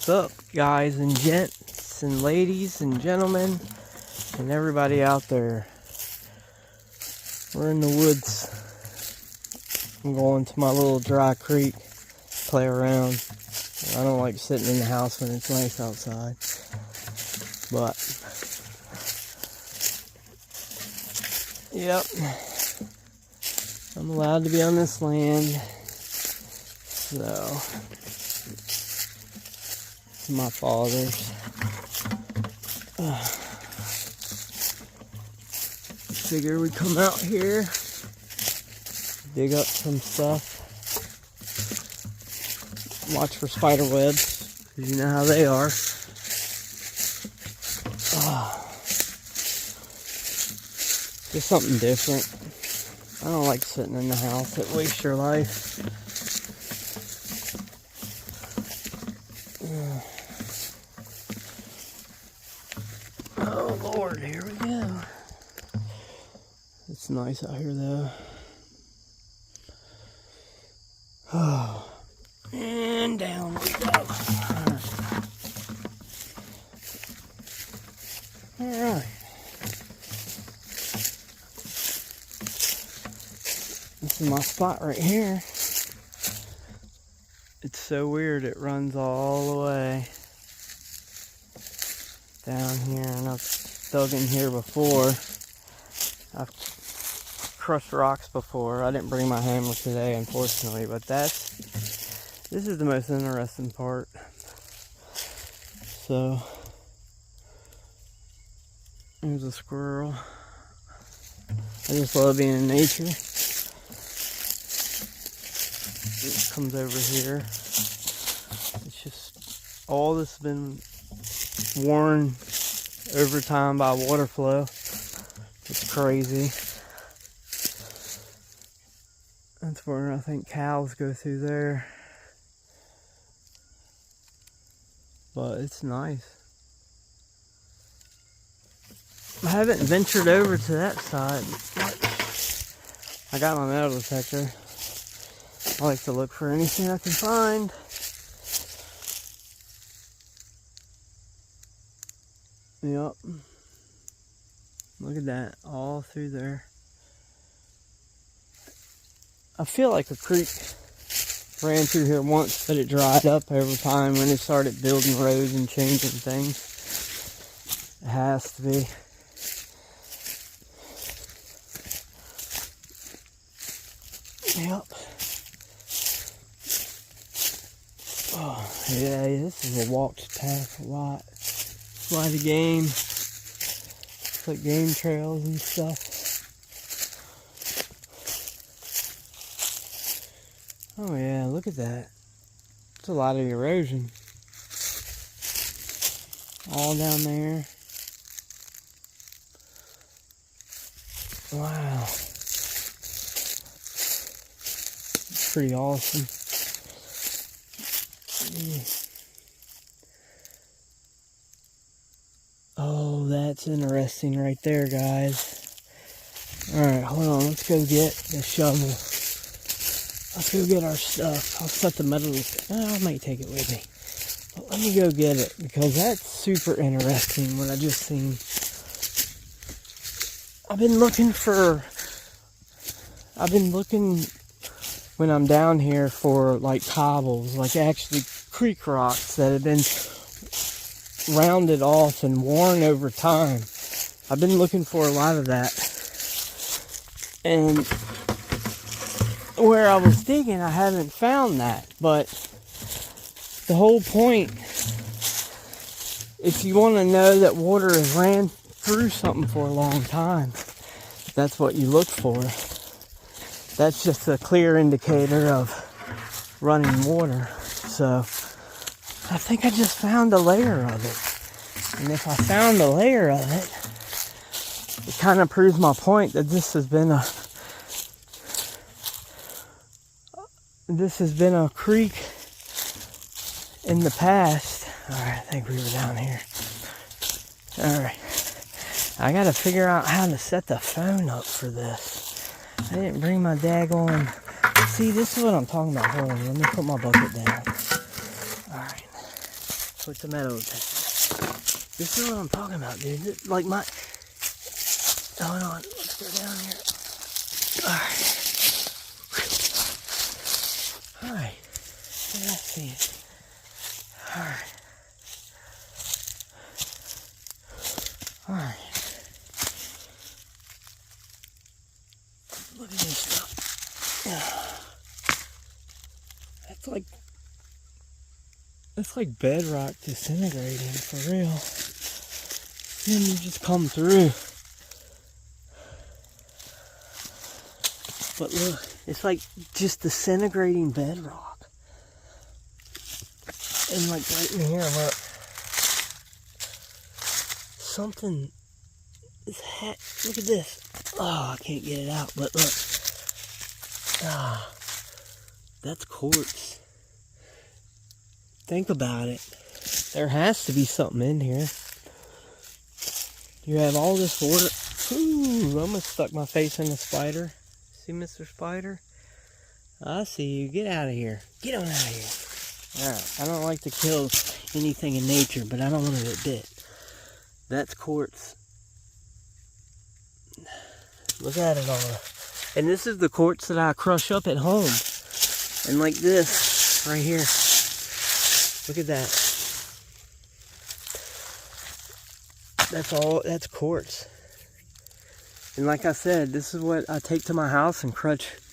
What's up, guys and gents and ladies and gentlemen and everybody out there? We're in the woods. I'm going to my little dry creek, play around. I don't like sitting in the house when it's nice outside, but yep, I'm allowed to be on this land, so it's my father's. Figure we come out here, dig up some stuff, watch for spider webs, because you know how they are. Just something different. I don't like sitting in the house. It wastes your life. Oh Lord, here we go. It's nice out here though. Oh, and down we go. Alright. This is my spot right here. It's so weird, it runs all the way down here, and I've dug in here before. I've crushed rocks before. I didn't bring my hammer today, unfortunately, but this is the most interesting part. So there's a squirrel. I just love being in nature. It comes over here. It's just all this has been worn over time by water flow. It's crazy. That's where I think cows go through there. But it's nice. I haven't ventured over to that side much. I got my metal detector. I like to look for anything I can find. Yep. Look at that, all through there. I feel like a creek ran through here once, but it dried up over time when it started building roads and changing things. It has to be. Yep. Oh, yeah, this is a walked path a lot. A lot of game. It's like game trails and stuff. Oh yeah, look at that. It's a lot of erosion. All down there. Wow. It's pretty awesome. Oh, that's interesting right there, guys. Alright, hold on. Let's go get the shovel. Let's go get our stuff. I'll set the metal. I might take it with me. But let me go get it, because that's super interesting what I just seen. I've been looking when I'm down here for like cobbles, like actually creek rocks that have been rounded off and worn over time. I've been looking for a lot of that. And where I was digging, I haven't found that. But the whole point, if you want to know that water has ran through something for a long time, that's what you look for. That's just a clear indicator of running water. So I think I just found a layer of it. And if I found a layer of it, it kind of proves my point that this has been a creek in the past. Alright, I think we were down here. Alright. I gotta figure out how to set the phone up for this. I didn't bring my daggone. See, this is what I'm talking about. Hold on, let me put my bucket down. Alright. put the metal detector. This is what I'm talking about, dude. Like my... Hold on, let's go down here. Alright. Yeah, I see it. Alright. Alright. Look at this stuff. That's like bedrock disintegrating for real. And you just come through. But look, it's like just disintegrating bedrock. And like right in here, look. Something is look at this. Oh, I can't get it out, but look. Ah, that's quartz. Think about it. There has to be something in here. You have all this water. Ooh, I almost stuck my face in the spider. See, Mr. Spider? I see you. Get out of here. Get on out of here. Alright, I don't like to kill anything in nature, but I don't want to get bit. That's quartz. Look at it all. And this is the quartz that I crush up at home. And like this, right here. Look at that. That's quartz. And like I said, this is what I take to my house and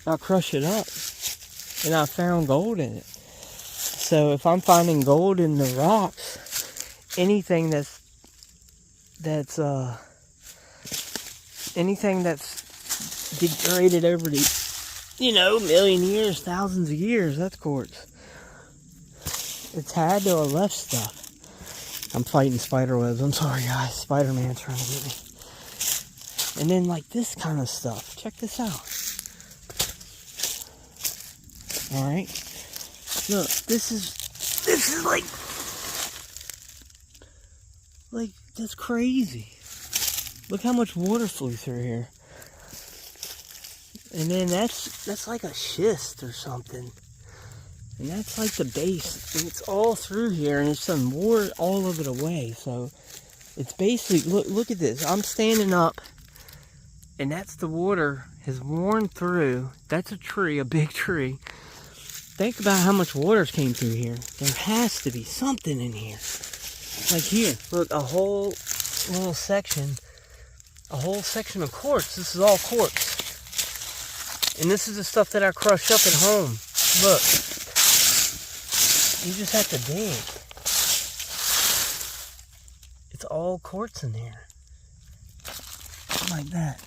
I'll crush it up. And I found gold in it. So if I'm finding gold in the rocks, anything that's degraded over the, million years, thousands of years, that's quartz. It's had to have left stuff. I'm fighting spider webs. I'm sorry, guys. Spider-Man's trying to get me. And then like this kind of stuff. Check this out. Alright. Look, this is like that's crazy. Look how much water flew through here. And then that's like a schist or something. And that's like the base. And it's all through here and it's done wore all of it away. So it's basically, look at this. I'm standing up and that's the water has worn through. That's a tree, a big tree. Think about how much water came through here. There has to be something in here. Like here, look, a whole little section. A whole section of quartz. This is all quartz. And this is the stuff that I crush up at home. Look. You just have to dig. It's all quartz in here. Like that.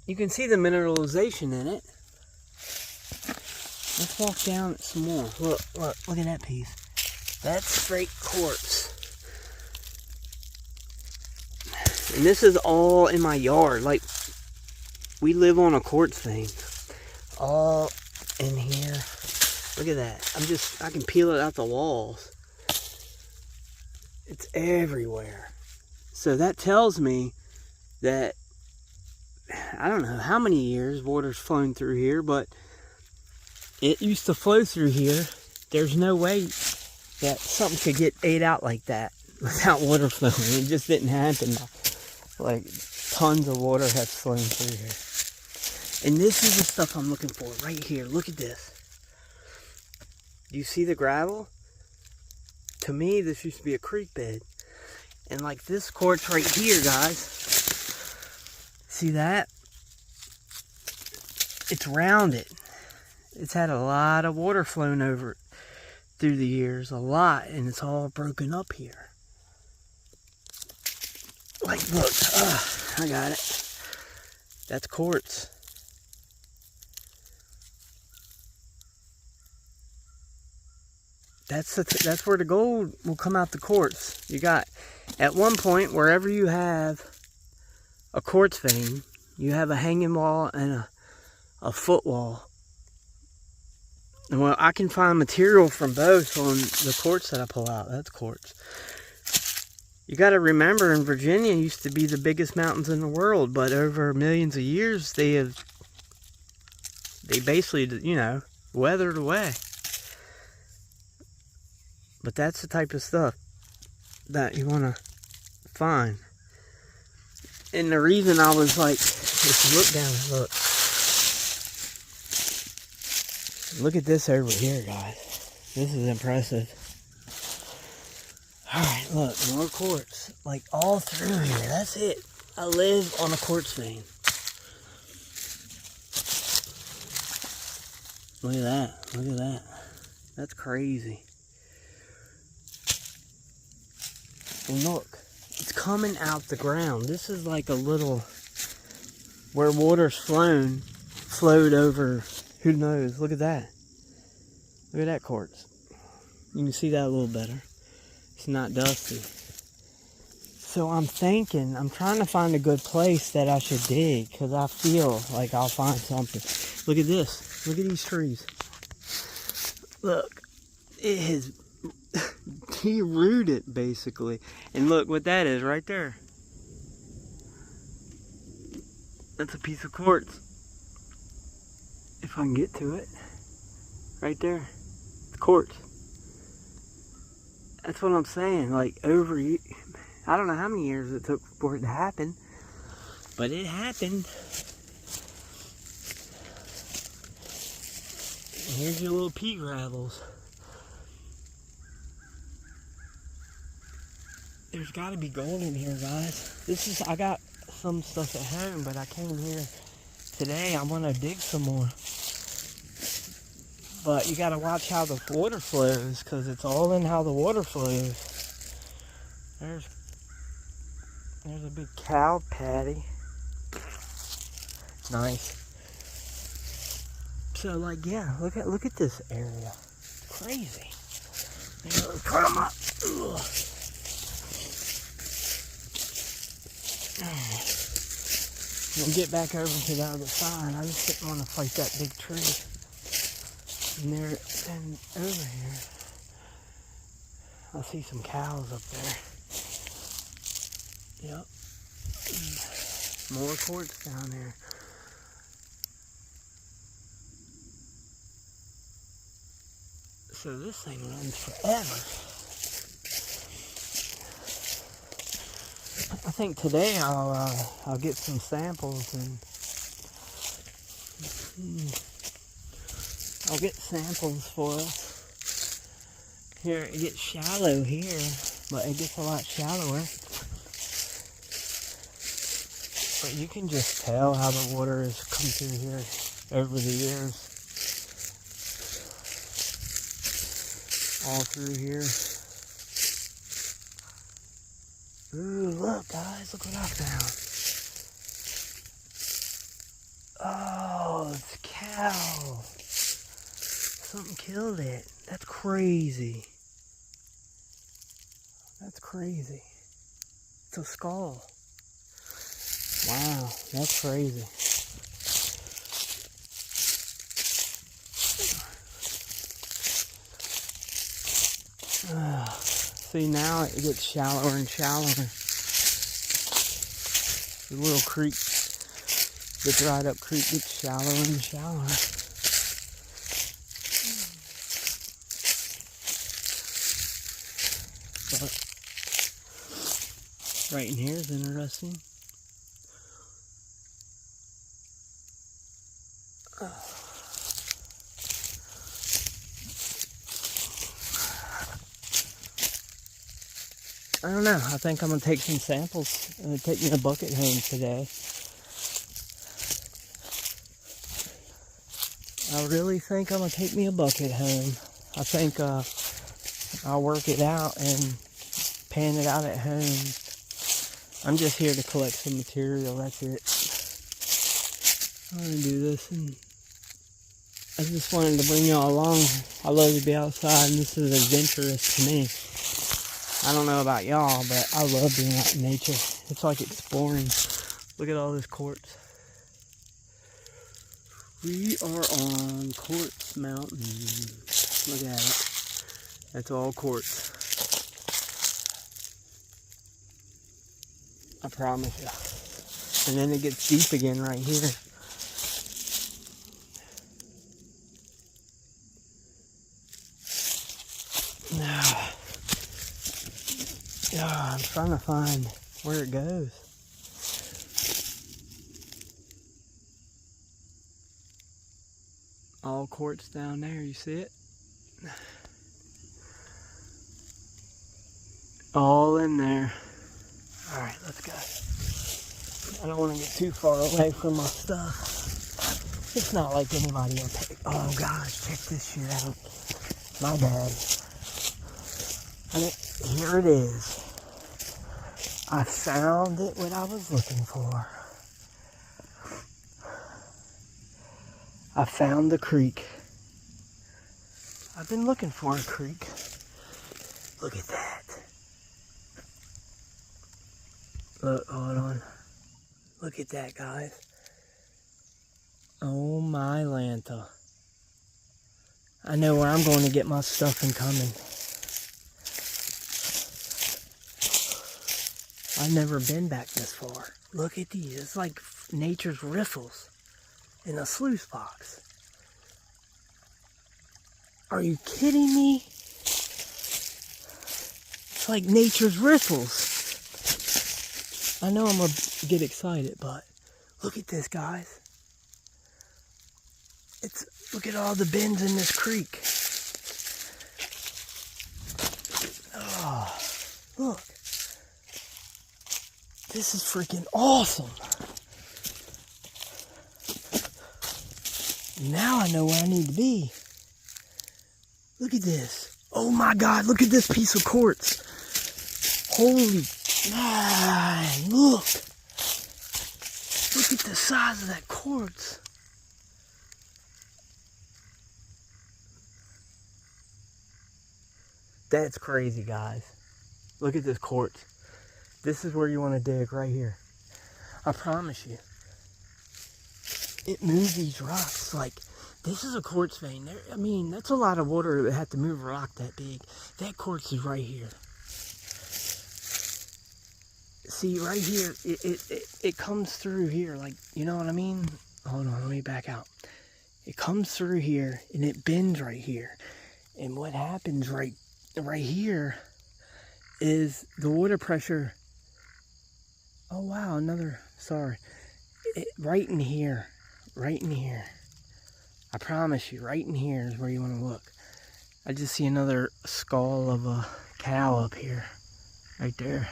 You can see the mineralization in it. Let's walk down it some more. Look at that piece. That's straight quartz. And this is all in my yard. Like, we live on a quartz thing. All in here. Look at that. I can peel it out the walls. It's everywhere. So that tells me that, I don't know how many years water's flown through here, but it used to flow through here. There's no way that something could get ate out like that without water flowing. It just didn't happen. Like, tons of water has flown through here. And this is the stuff I'm looking for right here. Look at this. Do you see the gravel? To me, this used to be a creek bed. And like this quartz right here, guys. See that? It's rounded. It's had a lot of water flown over it through the years. A lot. And it's all broken up here. Like, look. I got it. That's quartz. That's where the gold will come out the quartz. You got, at one point, wherever you have a quartz vein, you have a hanging wall and a foot wall. And well, I can find material from both on the quartz that I pull out. That's quartz. You got to remember, in Virginia used to be the biggest mountains in the world, but over millions of years, they basically, weathered away. But that's the type of stuff that you want to find. And the reason I was like, if you look down, look at this over here, guys. This is impressive. Alright, look, more quartz. Like all through here. That's it. I live on a quartz vein. Look at that. Look at that. That's crazy. And look, it's coming out the ground. This is like a little, where water's flowed over, who knows. Look at that. Look at that quartz. You can see that a little better. It's not dusty. So I'm trying to find a good place that I should dig, because I feel like I'll find something. Look at this. Look at these trees. Look, it has de-rooted basically. And look what that is right there. That's a piece of quartz. If I can get to it. Right there. It's quartz. That's what I'm saying. Like I don't know how many years it took for it to happen. But it happened. And here's your little pea gravels. There's got to be gold in here, guys. I got some stuff at home, but I came here today. I want to dig some more. But you got to watch how the water flows, because it's all in how the water flows. There's a big cow patty. Nice. So like, yeah, look at this area. Crazy. Come up. Ugh. We'll get back over to the other side. I just didn't want to fight that big tree. And over here, I see some cows up there. Yep. More quartz down there. So this thing runs forever. I think today I'll get some samples and I'll get samples for us. Here it gets shallow here, but it gets a lot shallower. But you can just tell how the water has come through here over the years. All through here. Ooh, look guys, look what I found. Oh, it's a cow. Something killed it. That's crazy. That's crazy. It's a skull. Wow, that's crazy. See, now it gets shallower and shallower. The little creek, the dried up creek gets shallower and shallower. But right in here is interesting. I don't know. I think I'm going to take some samples and take me a bucket home today. I really think I'm going to take me a bucket home. I think I'll work it out and pan it out at home. I'm just here to collect some material. That's it. I'm going to do this, and I just wanted to bring y'all along. I love to be outside, and this is adventurous to me. I don't know about y'all, but I love being out in nature. It's like exploring. Look at all this quartz. We are on Quartz Mountain. Look at it. That's all quartz. I promise you. And then it gets deep again right here. Now, I'm trying to find where it goes. All quartz down there, you see it? All in there. Alright, let's go. I don't want to get too far away from my stuff. It's not like anybody will take. Oh gosh, check this shit out. My bad. And here it is. I found it, what I was looking for. I found the creek. I've been looking for a creek. Look at that. Look, hold on. Look at that, guys. Oh my Lanta. I know where I'm going to get my stuff and coming. I've never been back this far. Look at these. It's like nature's riffles in a sluice box. Are you kidding me? It's like nature's riffles. I know I'm going to get excited, but look at this, guys. Look at all the bends in this creek. Oh, look. This is freaking awesome. Now I know where I need to be. Look at this. Oh my God, look at this piece of quartz. Holy man, look. Look at the size of that quartz. That's crazy, guys. Look at this quartz. This is where you want to dig, right here. I promise you. It moves these rocks. Like, this is a quartz vein. I mean, that's a lot of water that had to move a rock that big. That quartz is right here. See, right here, it comes through here. Like, you know what I mean? Hold on, let me back out. It comes through here, and it bends right here. And what happens right here is the water pressure. Oh wow, sorry. Right in here. I promise you, right in here is where you want to look. I just see another skull of a cow up here. Right there.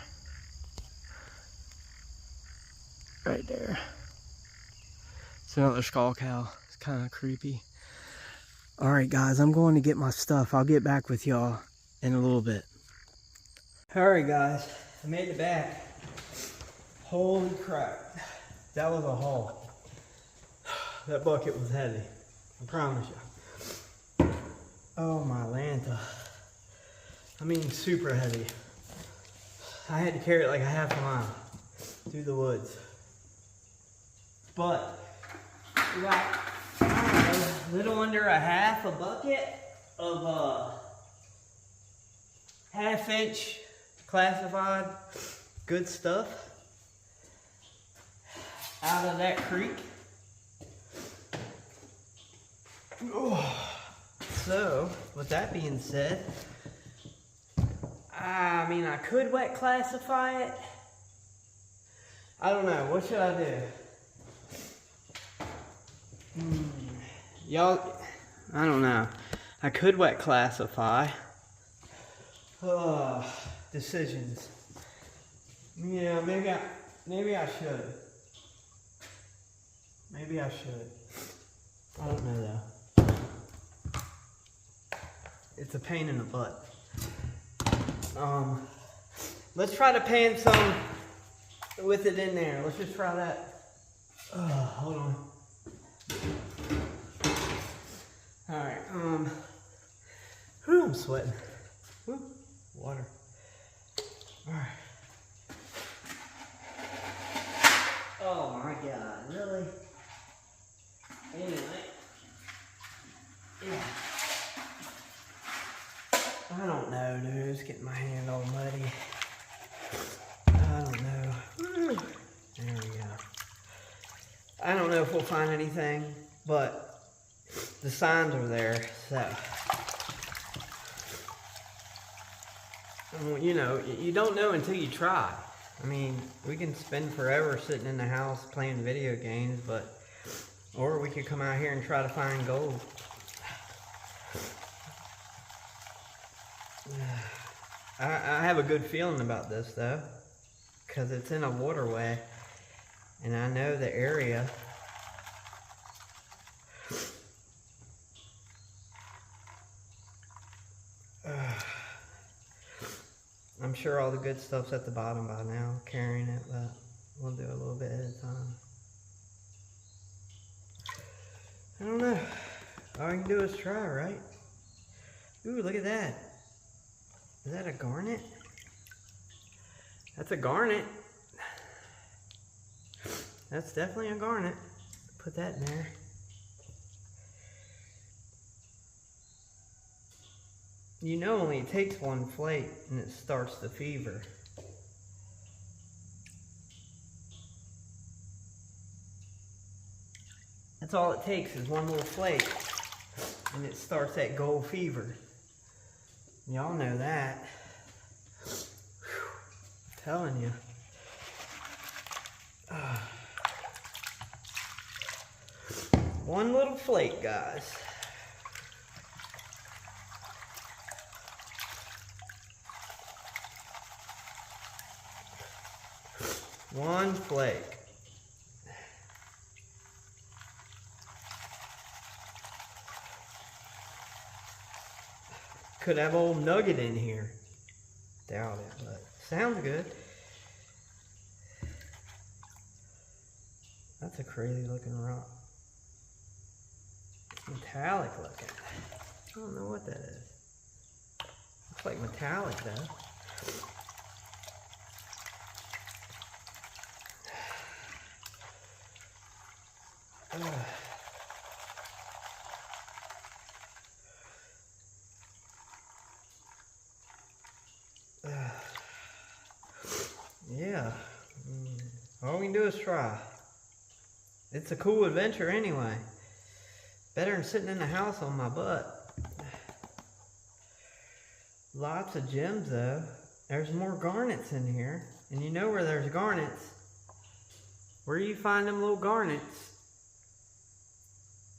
Right there. It's another skull cow. It's kind of creepy. Alright guys, I'm going to get my stuff. I'll get back with y'all in a little bit. Alright guys, I made it back. Holy crap. That was a haul. That bucket was heavy. I promise you. Oh my Lanta. I mean super heavy. I had to carry it like a half a mile through the woods. But we got, I don't know, a little under a half a bucket of half-inch classified good stuff out of that creek. So, with that being said, I mean, I could wet classify it. I don't know. What should I do? Y'all, I don't know. I could wet classify. Decisions. Yeah, maybe I should. Maybe I should. I don't know though. It's a pain in the butt. Let's try to pan some with it in there. Let's just try that. Hold on. Alright, I'm sweating. Whew, water. Alright. Oh my God, really? Anyway. Yeah. I don't know, dude. It's getting my hand all muddy. I don't know. There we go. I don't know if we'll find anything, but the signs are there, so. You know, you don't know until you try. I mean, we can spend forever sitting in the house playing video games, or we could come out here and try to find gold. I have a good feeling about this though, because it's in a waterway, and I know the area. I'm sure all the good stuff's at the bottom by now, carrying it, but we'll do a little bit at a time. I don't know. All you can do is try, right? Ooh, look at that. Is that a garnet? That's a garnet. That's definitely a garnet. Put that in there. You know, only it takes one flake and it starts the fever. That's all it takes is one little flake and it starts that gold fever. Y'all know that. I'm telling you. One little flake, guys. One flake. Could have old nugget in here. Doubt it, but sounds good. That's a crazy looking rock. It's metallic looking. I don't know what that is. Looks like metallic though. Yeah, all we can do is try. It's a cool adventure anyway. Better than sitting in the house on my butt. Lots of gems though. There's more garnets in here. And you know where there's garnets. Where you find them little garnets,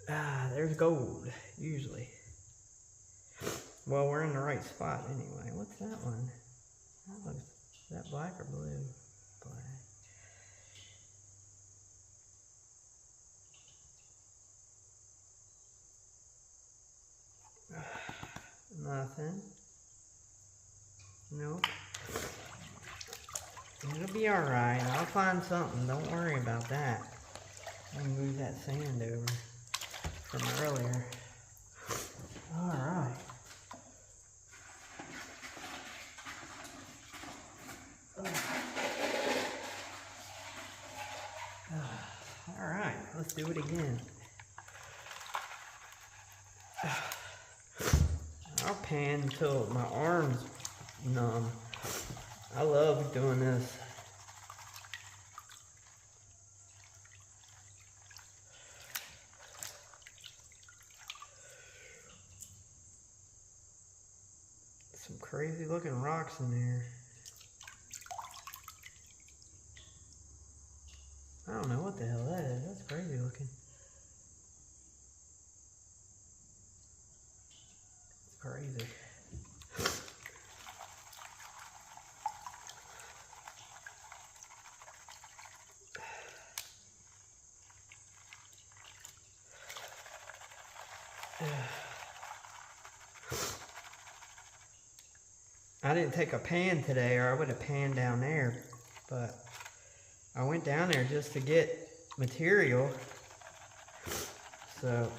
there's gold, usually. Well, we're in the right spot anyway. What's that one? That looks, is that black or blue? Black. Nothing. Nope. It'll be alright. I'll find something. Don't worry about that. Let me move that sand over from earlier. Alright. Alright, let's do it again. I'll pan until my arms numb. I love doing this. Some crazy looking rocks in there. I don't know what the hell that is. That's crazy looking. It's crazy. I didn't take a pan today, or I would have panned down there, but I went down there just to get material. So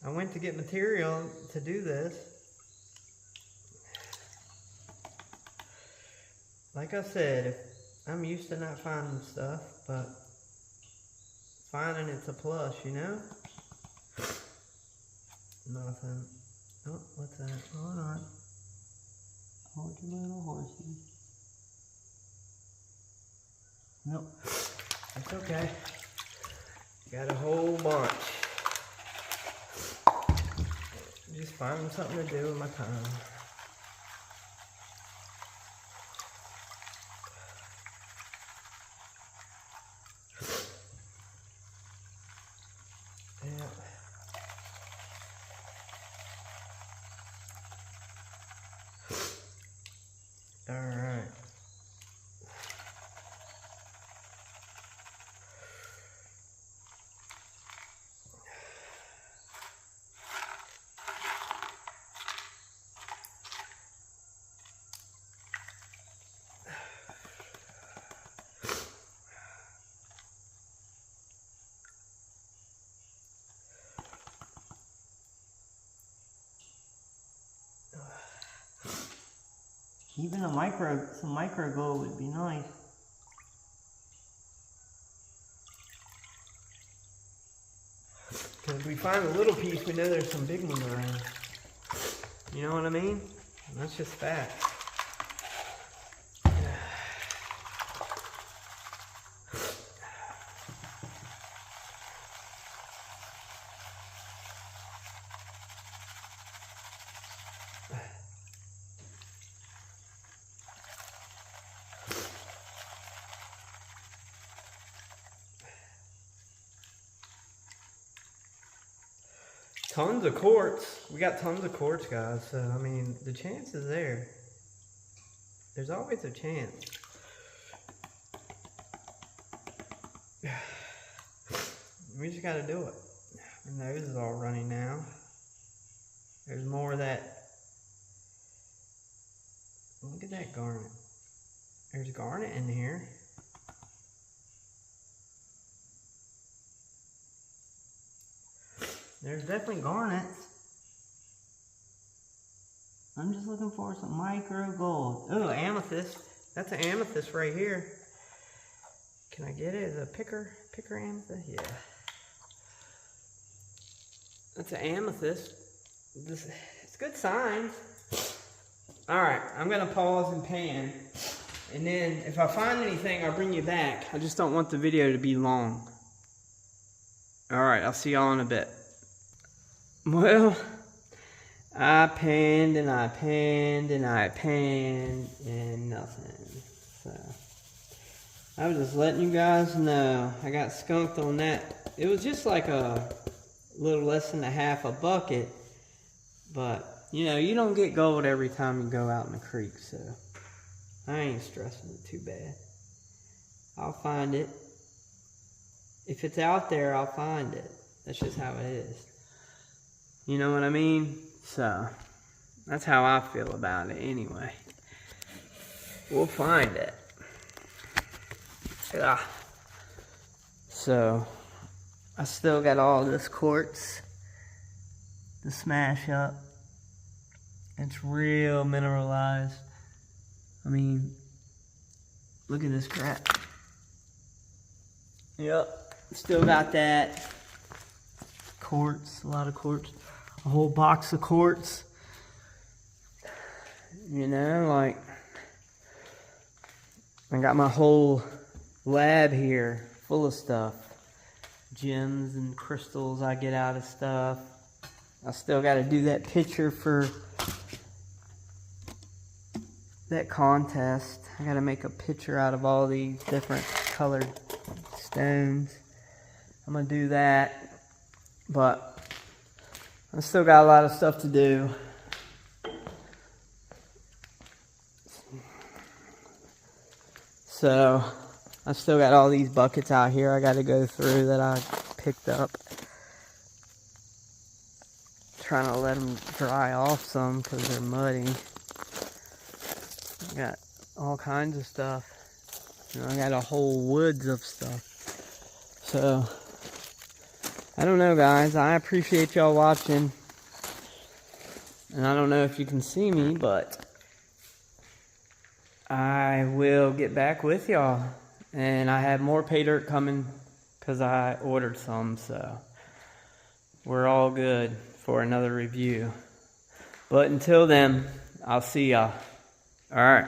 I went to get material to do this. Like I said, I'm used to not finding stuff, but finding it's a plus, you know? Nothing. Oh, what's that? Hold on. Hold your little horsey. Nope, that's okay. Got a whole bunch. Just finding something to do with my time. Yeah. All right. Even some micro gold would be nice. Because if we find a little piece, we know there's some big ones around. You know what I mean? And that's just fact. Tons of quartz. We got tons of quartz, guys. So, I mean, the chance is there. There's always a chance. We just gotta do it. My nose is all runny now. There's more of that. Look at that garnet. There's garnet in here. There's definitely garnets. I'm just looking for some micro gold. Oh, amethyst. That's an amethyst right here. Can I get it as a picker amethyst? Yeah. That's an amethyst. It's good signs. Alright, I'm going to pause and pan. And then if I find anything, I'll bring you back. I just don't want the video to be long. Alright, I'll see y'all in a bit. Well, I panned and I panned and I panned and nothing. So, I was just letting you guys know. I got skunked on that. It was just like a little less than a half a bucket. But, you know, you don't get gold every time you go out in the creek. So, I ain't stressing it too bad. I'll find it. If it's out there, I'll find it. That's just how it is. You know what I mean? So, that's how I feel about it anyway. We'll find it. Yeah. So, I still got all this quartz to smash up. It's real mineralized. I mean, look at this crap. Yep, still got that. Quartz, a lot of quartz. A whole box of quartz. You know, like, I got my whole lab here full of stuff. Gems and crystals I get out of stuff. I still got to do that picture for that contest. I got to make a picture out of all these different colored stones. I'm going to do that. But I still got a lot of stuff to do. So, I still got all these buckets out here I got to go through that I picked up. Trying to let them dry off some because they're muddy. Got all kinds of stuff. You know, I got a whole woods of stuff. So, I don't know, guys. I appreciate y'all watching. And I don't know if you can see me, but I will get back with y'all. And I have more pay dirt coming because I ordered some, so we're all good for another review. But until then, I'll see y'all. All right.